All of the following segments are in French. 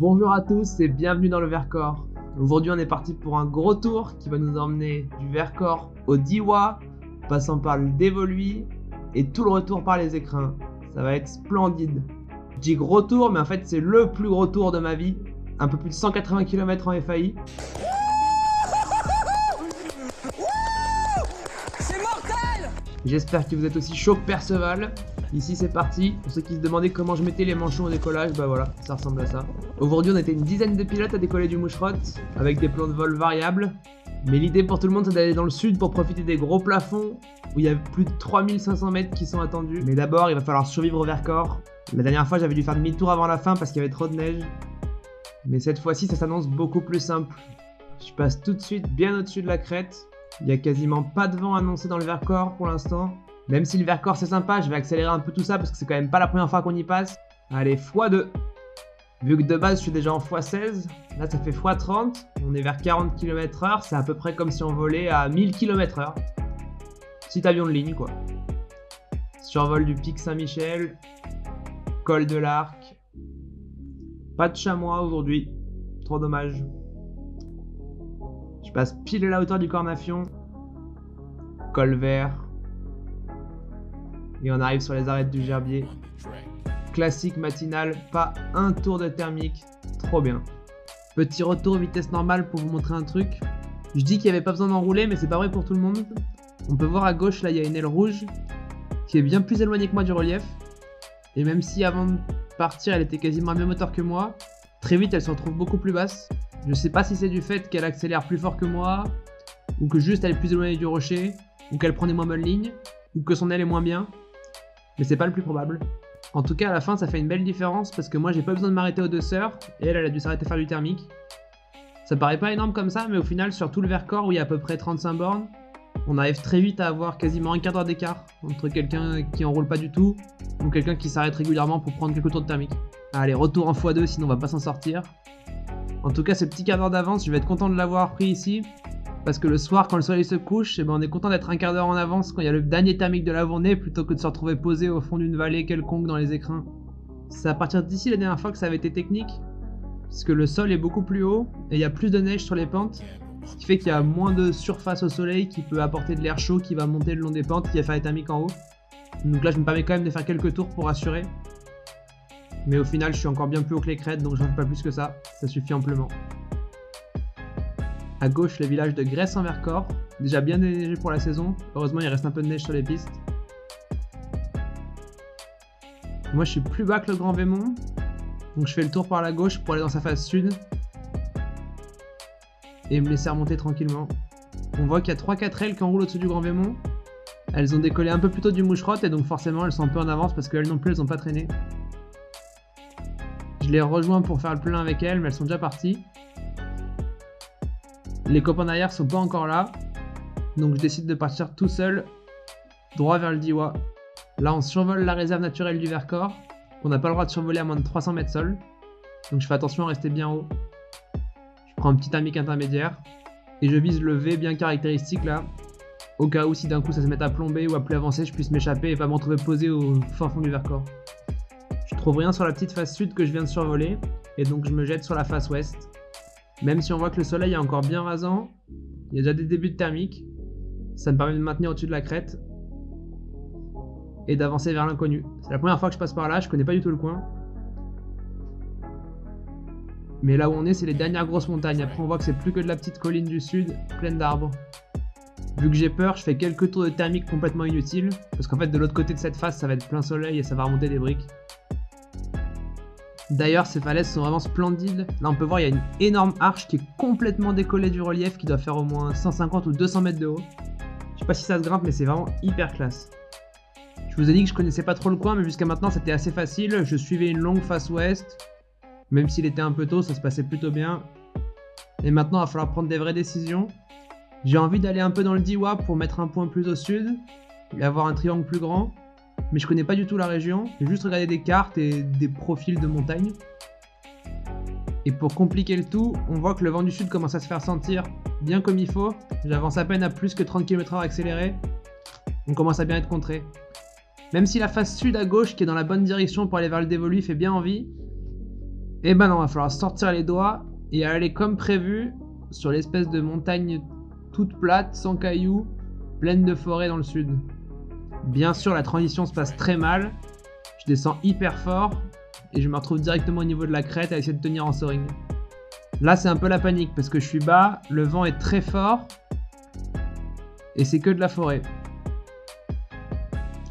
Bonjour à tous et bienvenue dans le Vercors. Aujourd'hui on est parti pour un gros tour qui va nous emmener du Vercors au Diois, passant par le Dévoluy et tout le retour par les Écrins. Ça va être splendide. Je dis gros tour mais en fait c'est le plus gros tour de ma vie. Un peu plus de 180 km en FAI. C'est mortel! J'espère que vous êtes aussi chaud que Perceval. Ici c'est parti. Pour ceux qui se demandaient comment je mettais les manchons au décollage, bah voilà, ça ressemble à ça. Aujourd'hui on était une dizaine de pilotes à décoller du Moucherotte, avec des plans de vol variables. Mais l'idée pour tout le monde c'est d'aller dans le sud pour profiter des gros plafonds, où il y a plus de 3500 mètres qui sont attendus. Mais d'abord il va falloir survivre au Vercors. La dernière fois j'avais dû faire demi-tour avant la fin parce qu'il y avait trop de neige. Mais cette fois-ci ça s'annonce beaucoup plus simple. Je passe tout de suite bien au-dessus de la crête. Il n'y a quasiment pas de vent annoncé dans le Vercors pour l'instant. Même si le Vercors c'est sympa, je vais accélérer un peu tout ça parce que c'est quand même pas la première fois qu'on y passe. Allez, x2. Vu que de base je suis déjà en x16, là ça fait x30. On est vers 40 km/h, c'est à peu près comme si on volait à 1000 km/h. Petit avion de ligne quoi. Survol du pic Saint-Michel, col de l'Arc. Pas de chamois aujourd'hui, trop dommage. Je passe pile à la hauteur du Cornafion, col vert. Et on arrive sur les arêtes du Gerbier. Classique matinal, pas un tour de thermique, trop bien. Petit retour vitesse normale pour vous montrer un truc. Je dis qu'il n'y avait pas besoin d'enrouler, mais c'est pas vrai pour tout le monde. On peut voir à gauche, là il y a une aile rouge qui est bien plus éloignée que moi du relief. Et même si avant de partir elle était quasiment à même hauteur que moi, très vite elle se retrouve beaucoup plus basse. Je sais pas si c'est du fait qu'elle accélère plus fort que moi, ou que juste elle est plus éloignée du rocher, ou qu'elle prend des moins bonnes lignes, ou que son aile est moins bien. Mais c'est pas le plus probable. En tout cas à la fin ça fait une belle différence parce que moi j'ai pas besoin de m'arrêter aux deux sœurs et elle a dû s'arrêter faire du thermique. Ça paraît pas énorme comme ça mais au final sur tout le Vercors où il y a à peu près 35 bornes, on arrive très vite à avoir quasiment un quart d'heure d'écart entre quelqu'un qui enroule pas du tout ou quelqu'un qui s'arrête régulièrement pour prendre quelques tours de thermique. Allez, retour en x2 sinon on va pas s'en sortir. En tout cas ce petit quart d'heure d'avance je vais être content de l'avoir pris ici. Parce que le soir, quand le soleil se couche, eh ben on est content d'être un quart d'heure en avance quand il y a le dernier thermique de la journée plutôt que de se retrouver posé au fond d'une vallée quelconque dans les Écrins. C'est à partir d'ici la dernière fois que ça avait été technique, parce que le sol est beaucoup plus haut et il y a plus de neige sur les pentes, ce qui fait qu'il y a moins de surface au soleil qui peut apporter de l'air chaud qui va monter le long des pentes, qui va faire les thermiques en haut. Donc là, je me permets quand même de faire quelques tours pour assurer. Mais au final, je suis encore bien plus haut que les crêtes, donc j'en fais pas plus que ça suffit amplement. À gauche, le village de Gresse en Vercors, déjà bien déneigé pour la saison. Heureusement, il reste un peu de neige sur les pistes. Moi, je suis plus bas que le Grand Vémont, donc je fais le tour par la gauche pour aller dans sa face sud et me laisser remonter tranquillement. On voit qu'il y a 3-4 ailes qui enroulent au-dessus du Grand Vémont. Elles ont décollé un peu plus tôt du Moucherotte et donc forcément, elles sont un peu en avance parce qu'elles non plus, elles n'ont pas traîné. Je les rejoins pour faire le plein avec elles, mais elles sont déjà parties. Les copains derrière sont pas encore là, donc je décide de partir tout seul, droit vers le Diois. Là on survole la réserve naturelle du Vercors, qu'on n'a pas le droit de survoler à moins de 300 mètres sol, donc je fais attention à rester bien haut. Je prends un petit thermique intermédiaire, et je vise le V bien caractéristique là, au cas où si d'un coup ça se met à plomber ou à plus avancer, je puisse m'échapper et pas me retrouver posé au fin fond du Vercors. Je trouve rien sur la petite face sud que je viens de survoler, et donc je me jette sur la face ouest. Même si on voit que le soleil est encore bien rasant, il y a déjà des débuts de thermique, ça me permet de me maintenir au-dessus de la crête et d'avancer vers l'inconnu. C'est la première fois que je passe par là, je connais pas du tout le coin. Mais là où on est, c'est les dernières grosses montagnes, après on voit que c'est plus que de la petite colline du sud, pleine d'arbres. Vu que j'ai peur, je fais quelques tours de thermique complètement inutiles, parce qu'en fait de l'autre côté de cette face ça va être plein soleil et ça va remonter des briques. D'ailleurs, ces falaises sont vraiment splendides. Là, on peut voir, il y a une énorme arche qui est complètement décollée du relief, qui doit faire au moins 150 ou 200 mètres de haut. Je sais pas si ça se grimpe, mais c'est vraiment hyper classe. Je vous ai dit que je connaissais pas trop le coin, mais jusqu'à maintenant, c'était assez facile. Je suivais une longue face ouest. Même s'il était un peu tôt, ça se passait plutôt bien. Et maintenant, il va falloir prendre des vraies décisions. J'ai envie d'aller un peu dans le Diois pour mettre un point plus au sud et avoir un triangle plus grand. Mais je connais pas du tout la région, j'ai juste regardé des cartes et des profils de montagne. Et pour compliquer le tout, on voit que le vent du sud commence à se faire sentir bien comme il faut. J'avance à peine à plus que 30 km/h accéléré. On commence à bien être contré. Même si la face sud à gauche, qui est dans la bonne direction pour aller vers le Dévoluy, fait bien envie, Et ben non, va falloir sortir les doigts et aller comme prévu sur l'espèce de montagne toute plate, sans cailloux, pleine de forêts dans le sud. Bien sûr, la transition se passe très mal. Je descends hyper fort et je me retrouve directement au niveau de la crête à essayer de tenir en soaring. Là, c'est un peu la panique parce que je suis bas, le vent est très fort et c'est que de la forêt.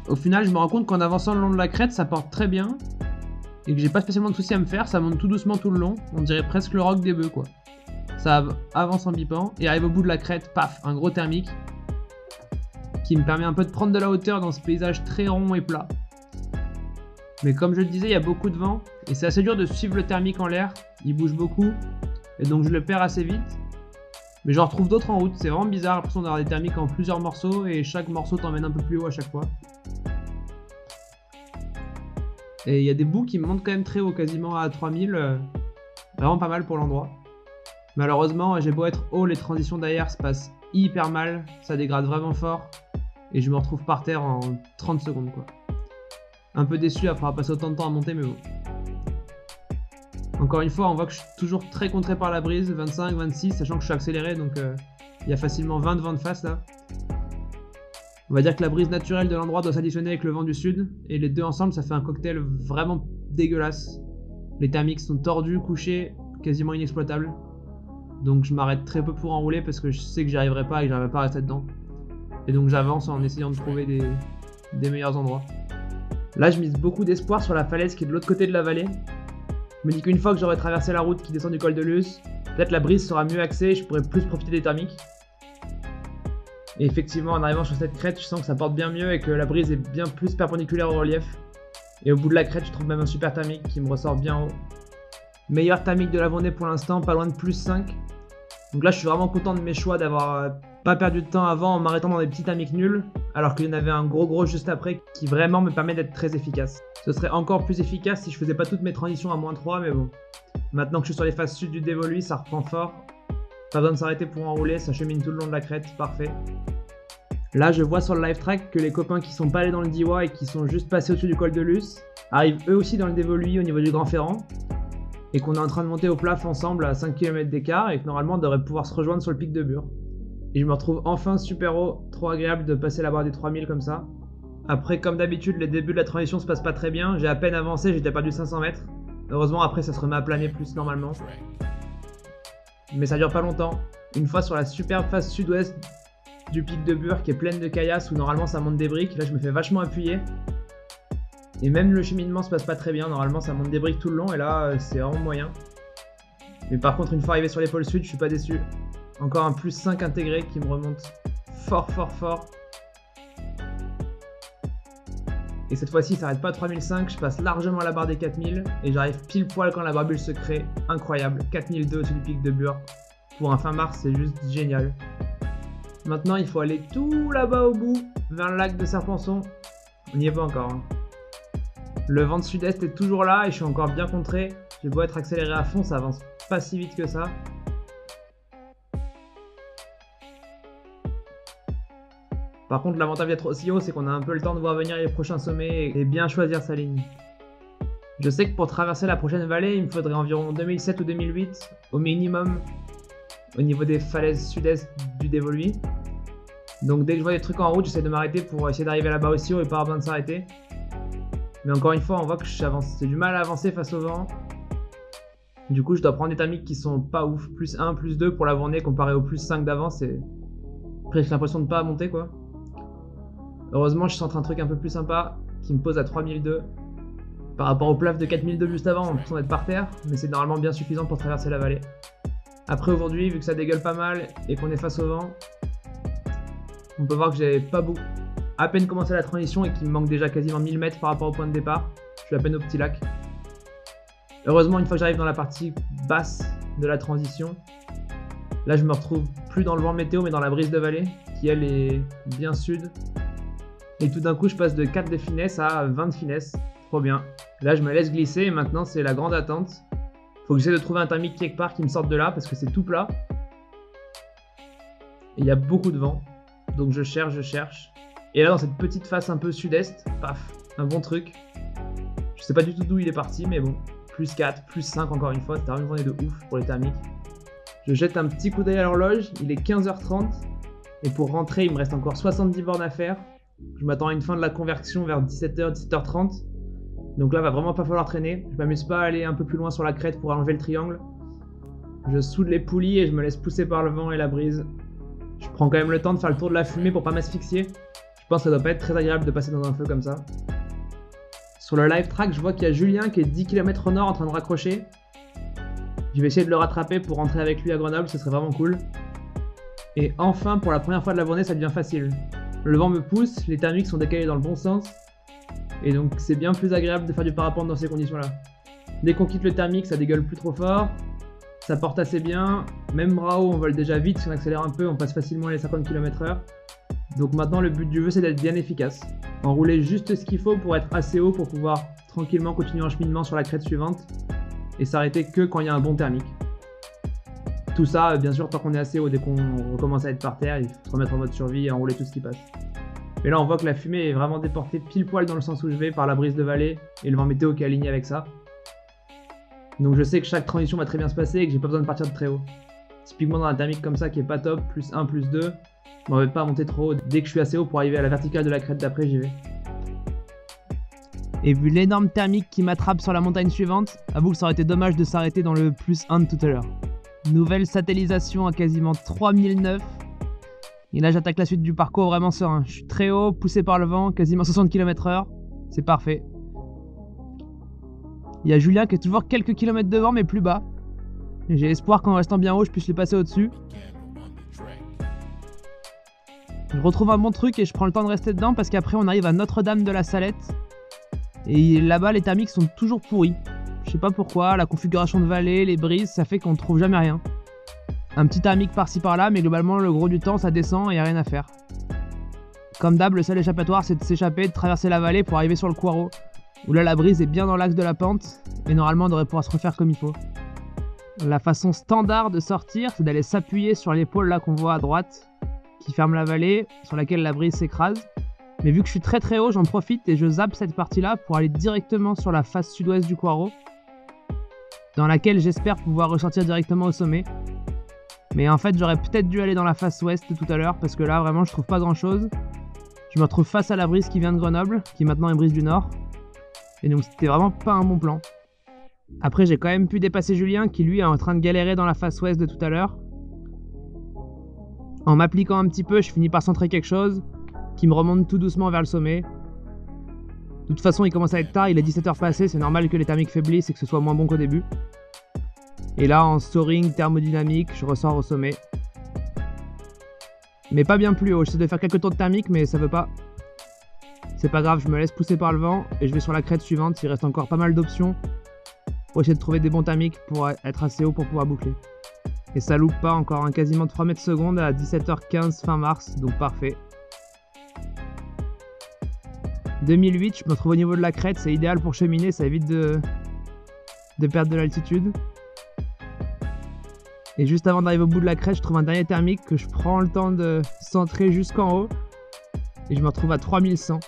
Au final, je me rends compte qu'en avançant le long de la crête, ça porte très bien et que j'ai pas spécialement de soucis à me faire. Ça monte tout doucement tout le long. On dirait presque le rock des bœufs, quoi. Ça avance en bipant et arrive au bout de la crête, paf, un gros thermique qui me permet un peu de prendre de la hauteur dans ce paysage très rond et plat. Mais comme je le disais, il y a beaucoup de vent et c'est assez dur de suivre le thermique en l'air. Il bouge beaucoup et donc je le perds assez vite. Mais j'en retrouve d'autres en route. C'est vraiment bizarre, l'impression d'avoir des thermiques en plusieurs morceaux et chaque morceau t'emmène un peu plus haut à chaque fois. Et il y a des bouts qui montent quand même très haut, quasiment à 3000. Vraiment pas mal pour l'endroit. Malheureusement, j'ai beau être haut, les transitions d'air se passent hyper mal. Ça dégrade vraiment fort. Et je me retrouve par terre en 30 secondes, quoi. Un peu déçu après avoir passé autant de temps à monter, mais bon. Encore une fois, on voit que je suis toujours très contré par la brise, 25, 26, sachant que je suis accéléré, donc il y a facilement 20 de vent de face là. On va dire que la brise naturelle de l'endroit doit s'additionner avec le vent du sud, et les deux ensemble, ça fait un cocktail vraiment dégueulasse. Les thermiques sont tordus, couchés, quasiment inexploitables. Donc je m'arrête très peu pour enrouler parce que je sais que j'y arriverai pas et que j'arriverai pas à rester dedans. Et donc j'avance en essayant de trouver des meilleurs endroits. Là, je mise beaucoup d'espoir sur la falaise qui est de l'autre côté de la vallée. Je me dis qu'une fois que j'aurai traversé la route qui descend du col de Luz, peut-être la brise sera mieux axée et je pourrai plus profiter des thermiques. Et effectivement, en arrivant sur cette crête, je sens que ça porte bien mieux et que la brise est bien plus perpendiculaire au relief. Et au bout de la crête, je trouve même un super thermique qui me ressort bien haut. Meilleur thermique de la journée pour l'instant, pas loin de plus 5. Donc là, je suis vraiment content de mes choix d'avoir pas perdu de temps avant en m'arrêtant dans des petits thermiques nuls, alors qu'il y en avait un gros juste après qui vraiment me permet d'être très efficace. Ce serait encore plus efficace si je faisais pas toutes mes transitions à -3, mais bon. Maintenant que je suis sur les phases sud du dévolu, ça reprend fort. Pas besoin de s'arrêter pour enrouler, ça chemine tout le long de la crête, parfait. Là, je vois sur le live track que les copains qui sont pas allés dans le Diois et qui sont juste passés au-dessus du col de Luz arrivent eux aussi dans le dévolu au niveau du Grand Ferrand. Et qu'on est en train de monter au plaf ensemble à 5 km d'écart et que normalement on devrait pouvoir se rejoindre sur le pic de Bure. Et je me retrouve enfin super haut, trop agréable de passer la barre des 3000 comme ça. Après, comme d'habitude, les débuts de la transition se passent pas très bien, j'ai à peine avancé, j'étais perdu 500 mètres. Heureusement après ça se remet à planer plus normalement. Mais ça dure pas longtemps. Une fois sur la superbe face sud-ouest du pic de Bure qui est pleine de caillasses où normalement ça monte des briques, là je me fais vachement appuyer. Et même le cheminement se passe pas très bien, normalement ça monte des briques tout le long et là c'est vraiment moyen. Mais par contre une fois arrivé sur l'épaule sud, je suis pas déçu. Encore un plus 5 intégré qui me remonte fort. Et cette fois-ci ça n'arrête pas à 3005, je passe largement la barre des 4000 et j'arrive pile poil quand la barbule se crée. Incroyable, 4002 au-dessus du pic de Bure. Pour un fin mars c'est juste génial. Maintenant il faut aller tout là-bas au bout, vers le lac de Serpenson. On n'y est pas encore. Hein. Le vent de sud-est est toujours là et je suis encore bien contré. J'ai beau être accéléré à fond, ça avance pas si vite que ça. Par contre, l'avantage d'être aussi haut, c'est qu'on a un peu le temps de voir venir les prochains sommets et bien choisir sa ligne. Je sais que pour traverser la prochaine vallée, il me faudrait environ 2007 ou 2008 au minimum au niveau des falaises sud-est du dévolu. Donc dès que je vois des trucs en route, j'essaie de m'arrêter pour essayer d'arriver là-bas aussi haut et pas avoir besoin de s'arrêter. Mais encore une fois, on voit que j'avance. J'ai du mal à avancer face au vent. Du coup, je dois prendre des thermiques qui sont pas ouf. Plus 1, plus 2 pour la journée comparé au plus 5 d'avant. C'est presque l'impression de pas monter quoi. Heureusement, je centre un truc un peu plus sympa qui me pose à 3002. Par rapport au plaf de 4002 juste avant, on a l'impression d'être par terre. Mais c'est normalement bien suffisant pour traverser la vallée. Après aujourd'hui, vu que ça dégueule pas mal et qu'on est face au vent, on peut voir que j'ai pas beaucoup. À peine commencé la transition et qu'il me manque déjà quasiment 1000 mètres par rapport au point de départ. Je suis à peine au petit lac. Heureusement, une fois que j'arrive dans la partie basse de la transition, là je me retrouve plus dans le vent météo mais dans la brise de vallée qui elle est bien sud. Et tout d'un coup je passe de 4 de finesse à 20 de finesse. Trop bien. Là je me laisse glisser et maintenant c'est la grande attente. Faut que j'essaie de trouver un thermique quelque part qui me sorte de là parce que c'est tout plat. Et il y a beaucoup de vent. Donc je cherche. Et là dans cette petite face un peu sud-est, paf, un bon truc. Je sais pas du tout d'où il est parti mais bon, plus 4, plus 5 encore une fois, c'était vraiment une journée de ouf pour les thermiques. Je jette un petit coup d'œil à l'horloge, il est 15h30 et pour rentrer il me reste encore 70 bornes à faire. Je m'attends à une fin de la conversion vers 17h, 17h30. Donc là va vraiment pas falloir traîner, je m'amuse pas à aller un peu plus loin sur la crête pour enlever le triangle. Je soude les poulies et je me laisse pousser par le vent et la brise. Je prends quand même le temps de faire le tour de la fumée pour pas m'asphyxier. Je pense que ça doit pas être très agréable de passer dans un feu comme ça. Sur le live track, je vois qu'il y a Julien qui est 10 km au nord en train de raccrocher. Je vais essayer de le rattraper pour rentrer avec lui à Grenoble, ce serait vraiment cool. Et enfin, pour la première fois de la journée, ça devient facile. Le vent me pousse, les thermiques sont décalés dans le bon sens. Et donc c'est bien plus agréable de faire du parapente dans ces conditions-là. Dès qu'on quitte le thermique, ça dégueule plus trop fort. Ça porte assez bien. Même bras haut, on vole déjà vite, si on accélère un peu, on passe facilement les 50 km/h. Donc maintenant, le but du jeu, c'est d'être bien efficace. Enrouler juste ce qu'il faut pour être assez haut pour pouvoir tranquillement continuer en cheminement sur la crête suivante et s'arrêter que quand il y a un bon thermique. Tout ça, bien sûr, tant qu'on est assez haut, dès qu'on recommence à être par terre, il faut se remettre en mode survie et enrouler tout ce qui passe. Mais là, on voit que la fumée est vraiment déportée pile poil dans le sens où je vais par la brise de vallée et le vent météo qui est aligné avec ça. Donc je sais que chaque transition va très bien se passer et que j'ai pas besoin de partir de très haut. Typiquement dans un thermique comme ça qui est pas top, plus 1, plus 2, je m'en vais pas monter trop haut. Dès que je suis assez haut pour arriver à la verticale de la crête d'après, j'y vais. Et vu l'énorme thermique qui m'attrape sur la montagne suivante, avoue que ça aurait été dommage de s'arrêter dans le plus 1 de tout à l'heure. Nouvelle satellisation à quasiment 3009. Et là j'attaque la suite du parcours vraiment serein. Je suis très haut, poussé par le vent, quasiment 60 km/h. C'est parfait. Il y a Julien qui est toujours quelques kilomètres devant mais plus bas. J'ai espoir qu'en restant bien haut je puisse les passer au-dessus. Je retrouve un bon truc et je prends le temps de rester dedans parce qu'après on arrive à Notre-Dame de la Salette. Et là-bas les thermiques sont toujours pourris. Je sais pas pourquoi, la configuration de vallée, les brises, ça fait qu'on ne trouve jamais rien. Un petit thermique par-ci par-là, mais globalement le gros du temps ça descend et y a rien à faire. Comme d'hab, le seul échappatoire c'est de s'échapper, de traverser la vallée pour arriver sur le Coirot, où là la brise est bien dans l'axe de la pente, et normalement on devrait pouvoir se refaire comme il faut. La façon standard de sortir, c'est d'aller s'appuyer sur l'épaule là qu'on voit à droite, qui ferme la vallée, sur laquelle la brise s'écrase. Mais vu que je suis très haut, j'en profite et je zappe cette partie-là pour aller directement sur la face sud-ouest du Coirot, dans laquelle j'espère pouvoir ressortir directement au sommet. Mais en fait, j'aurais peut-être dû aller dans la face ouest tout à l'heure, parce que là, vraiment, je trouve pas grand-chose. Je me retrouve face à la brise qui vient de Grenoble, qui maintenant est brise du Nord. Et donc, c'était vraiment pas un bon plan. Après, j'ai quand même pu dépasser Julien, qui lui est en train de galérer dans la face ouest de tout à l'heure. En m'appliquant un petit peu, je finis par centrer quelque chose, qui me remonte tout doucement vers le sommet. De toute façon, il commence à être tard, il est 17h passé, c'est normal que les thermiques faiblissent et que ce soit moins bon qu'au début. Et là, en soaring thermodynamique, je ressors au sommet. Mais pas bien plus haut, j'essaie de faire quelques tours de thermique, mais ça veut pas. C'est pas grave, je me laisse pousser par le vent et je vais sur la crête suivante, il reste encore pas mal d'options pour essayer de trouver des bons thermiques pour être assez haut pour pouvoir boucler. Et ça loupe pas, encore un quasiment 3 mètres secondes à 17h15 fin mars, donc parfait. 2008, je me retrouve au niveau de la crête, c'est idéal pour cheminer, ça évite de perdre de l'altitude. Et juste avant d'arriver au bout de la crête, je trouve un dernier thermique que je prends le temps de centrer jusqu'en haut. Et je me retrouve à 3100.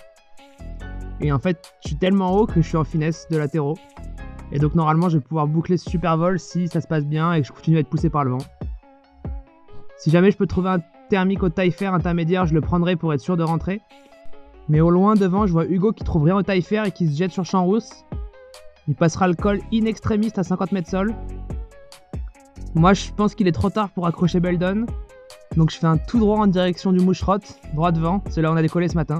Et en fait, je suis tellement haut que je suis en finesse de latéraux. Et donc normalement, je vais pouvoir boucler ce super vol si ça se passe bien et que je continue à être poussé par le vent. Si jamais je peux trouver un thermique au taille fer intermédiaire, je le prendrai pour être sûr de rentrer. Mais au loin devant, je vois Hugo qui trouve rien au taille fer et qui se jette sur Champs-Rousse. Il passera le col in extremis à 50 mètres sol. Moi, je pense qu'il est trop tard pour accrocher Beldon. Donc je fais un tout droit en direction du Moucherotte, droit devant, c'est là où on a décollé ce matin.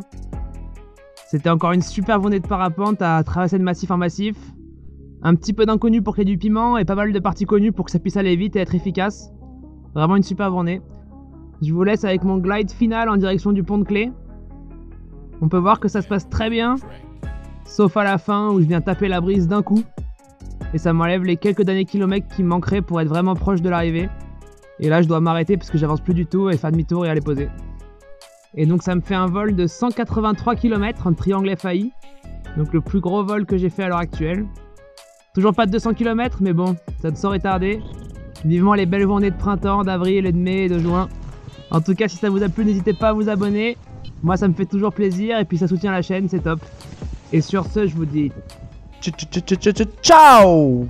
C'était encore une super journée de parapente à traverser de massif en massif. Un petit peu d'inconnu pour qu'il y ait du piment et pas mal de parties connues pour que ça puisse aller vite et être efficace. Vraiment une super journée. Je vous laisse avec mon glide final en direction du pont de Clé. On peut voir que ça se passe très bien, sauf à la fin où je viens taper la brise d'un coup. Et ça m'enlève les quelques derniers kilomètres qui me manqueraient pour être vraiment proche de l'arrivée. Et là je dois m'arrêter parce que j'avance plus du tout et faire demi-tour et aller poser. Et donc ça me fait un vol de 183 km en triangle FAI. Donc le plus gros vol que j'ai fait à l'heure actuelle. Toujours pas de 200 km mais bon, ça ne saurait tarder. Vivement les belles journées de printemps, d'avril et de mai et de juin. En tout cas si ça vous a plu, n'hésitez pas à vous abonner. Moi ça me fait toujours plaisir et puis ça soutient la chaîne, c'est top. Et sur ce je vous dis Ciao!